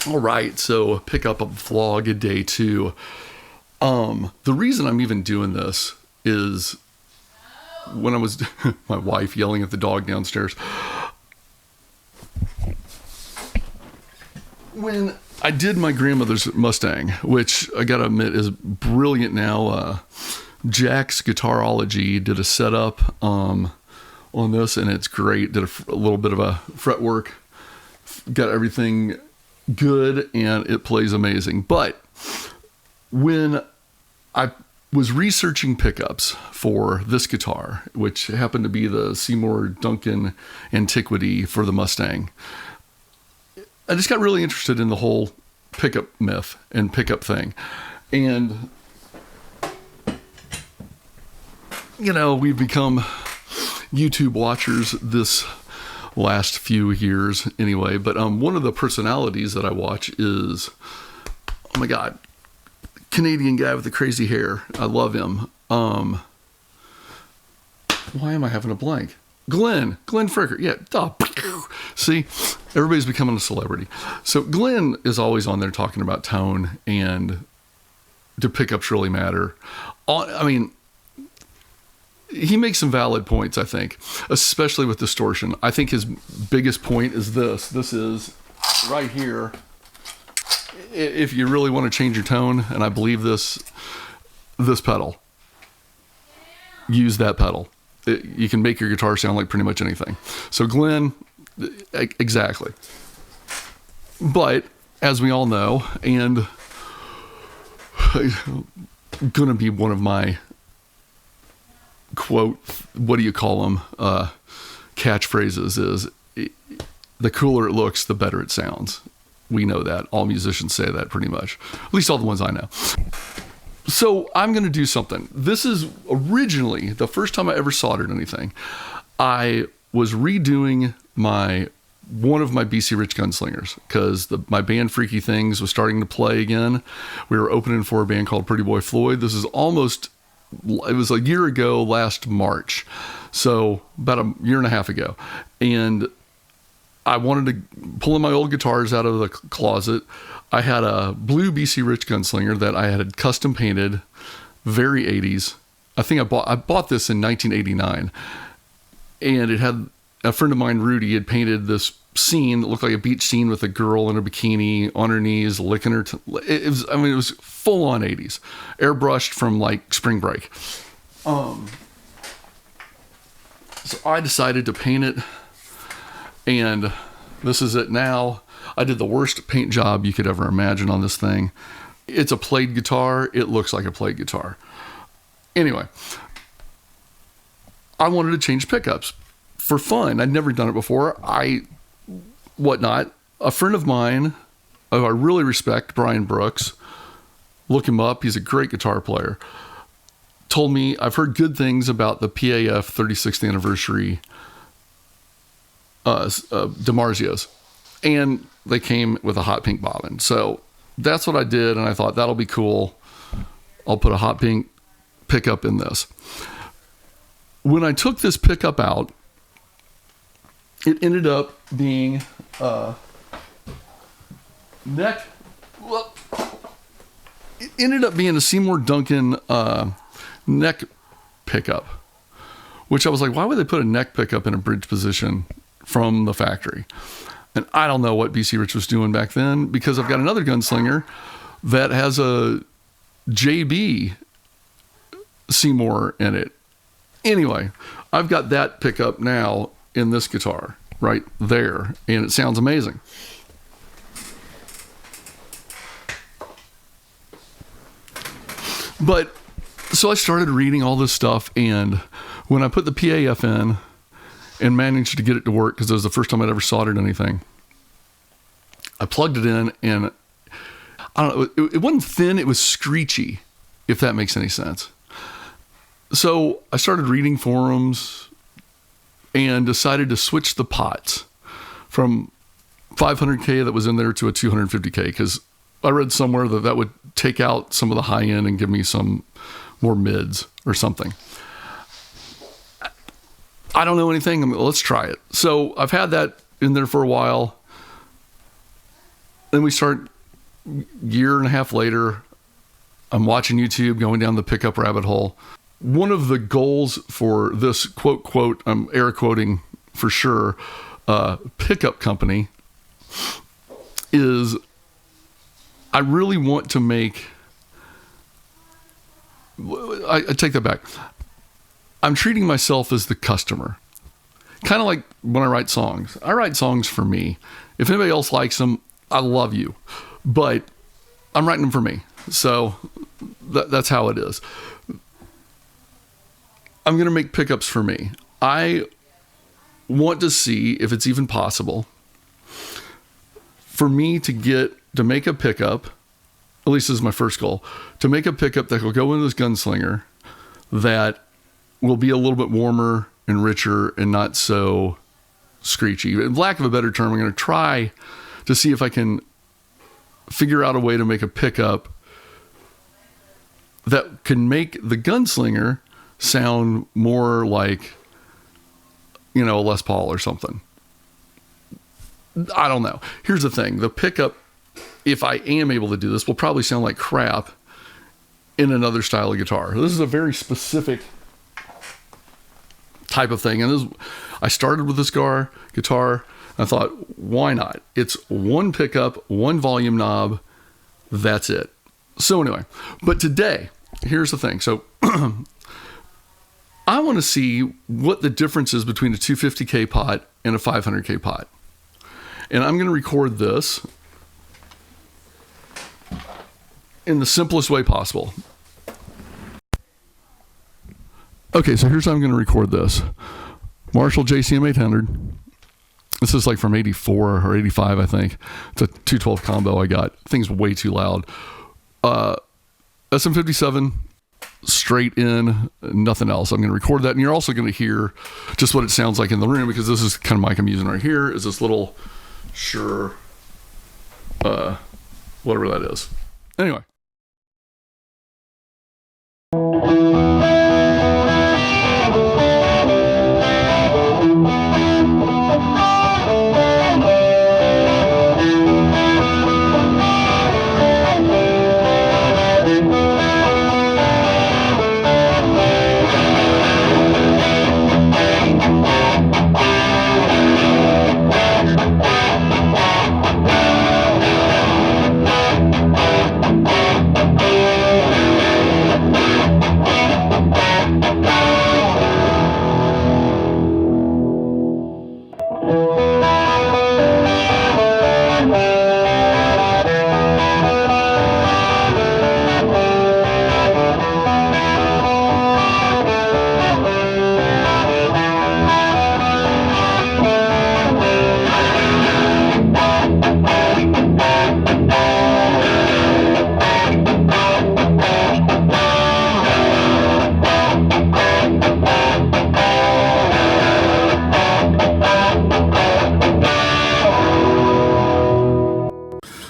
All right, so pick up a vlog day 2. The reason I'm even doing this is when I was my wife yelling at the dog downstairs. When I did my grandmother's Mustang, which I gotta admit is brilliant now. Jack's Guitarology did a setup on this, and it's great. Did a little bit of a fretwork, got everything good, and it plays amazing. But when I was researching pickups for this guitar, which happened to be the Seymour Duncan Antiquity for the Mustang, I just got really interested in the whole pickup myth and pickup thing. And, you know, we've become YouTube watchers this last few years anyway. But one of the personalities that I watch is, oh my God, Canadian guy with the crazy hair. I love him. Why am I having a blank? Glenn Fricker. Yeah. Duh. See, everybody's becoming a celebrity. So Glenn is always on there talking about tone and do pickups really matter. I mean, he makes some valid points, I think, especially with distortion. I think his biggest point is this. This is right here. If you really want to change your tone, and I believe this pedal, use that pedal. You can make your guitar sound like pretty much anything. So Glenn, exactly. But as we all know, and gonna be one of my quote, what do you call them, catchphrases is, the cooler it looks, the better it sounds. We know that. All musicians say that pretty much. At least all the ones I know. So I'm going to do something. This is originally the first time I ever soldered anything. I was redoing one of my BC Rich Gunslingers because my band Freaky Things was starting to play again. We were opening for a band called Pretty Boy Floyd. It was a year ago last March. So about a year and a half ago. And I wanted to pull my old guitars out of the closet. I had a blue BC Rich Gunslinger that I had custom painted, very 80s. I think I bought this in 1989, and it had a friend of mine, Rudy, had painted this scene that looked like a beach scene with a girl in a bikini on her knees, licking her. It was full on 80s, airbrushed from like Spring Break. So I decided to paint it. And this is it now. I did the worst paint job you could ever imagine on this thing. It's a played guitar. It looks like a played guitar. Anyway, I wanted to change pickups for fun. I'd never done it before. A friend of mine, who I really respect, Brian Brooks, look him up. He's a great guitar player. Told me, I've heard good things about the PAF 36th anniversary DiMarzios, and they came with a hot pink bobbin. So that's what I did, and I thought that'll be cool. I'll put a hot pink pickup in this. When I took this pickup out, it ended up being It ended up being a Seymour Duncan neck pickup, which I was like, why would they put a neck pickup in a bridge position from the factory? And I don't know what BC Rich was doing back then, because I've got another Gunslinger that has a JB Seymour in it. Anyway, I've got that pickup now in this guitar right there, and it sounds amazing. But so I started reading all this stuff, and when I put the PAF in and managed to get it to work, because it was the first time I'd ever soldered anything, I plugged it in, and I don't know, it wasn't thin, it was screechy, if that makes any sense. So I started reading forums and decided to switch the pots from 500K that was in there to a 250K, because I read somewhere that would take out some of the high end and give me some more mids or something. I don't know anything. Let's try it. So I've had that in there for a while. Then we start, year and a half later, I'm watching YouTube, going down the pickup rabbit hole. One of the goals for this quote, I'm air quoting for sure, pickup company is I really want to make, I take that back. I'm treating myself as the customer. Kind of like when I write songs. I write songs for me. If anybody else likes them, I love you. But I'm writing them for me. So that's how it is. I'm going to make pickups for me. I want to see if it's even possible for me to make a pickup, at least this is my first goal, to make a pickup that will go into this Gunslinger that will be a little bit warmer and richer and not so screechy. In lack of a better term, I'm going to try to see if I can figure out a way to make a pickup that can make the Gunslinger sound more like, a Les Paul or something. I don't know. Here's the thing. The pickup, if I am able to do this, will probably sound like crap in another style of guitar. This is a very specific type of thing. And I started with this guitar. I thought, why not? It's one pickup, one volume knob. That's it. So anyway, but today, here's the thing. So I want to see what the difference is between a 250K pot and a 500K pot. And I'm going to record this in the simplest way possible. Okay, so here's how I'm going to record this. Marshall JCM 800. This is like from 84 or 85, I think. It's a 212 combo I got. Thing's way too loud. SM57, straight in, nothing else. I'm going to record that, and you're also going to hear just what it sounds like in the room, because this is the kind of mic I'm using right here, is this little Shure, whatever that is. Anyway.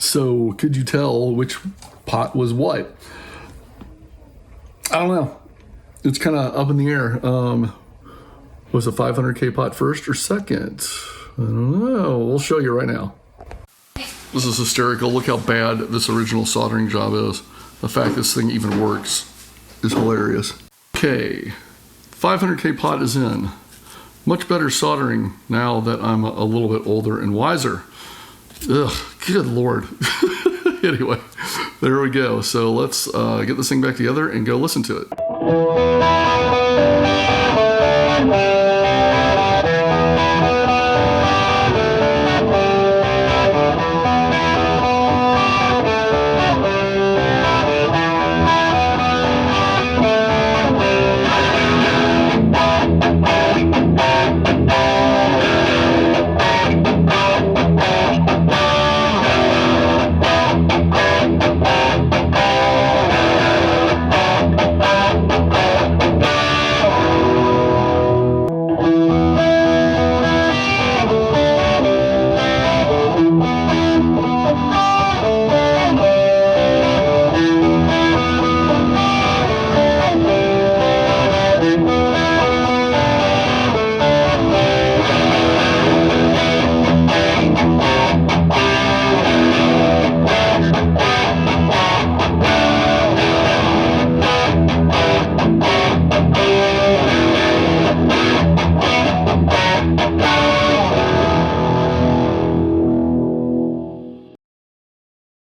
So could you tell which pot was what? I don't know. It's kind of up in the air. Was the 500K pot first or second? I don't know. We'll show you right now. This is hysterical. Look how bad this original soldering job is. The fact this thing even works is hilarious. Okay, 500K pot is in. Much better soldering now that I'm a little bit older and wiser. Ugh, good Lord. Anyway, there we go. So let's get this thing back together and go listen to it.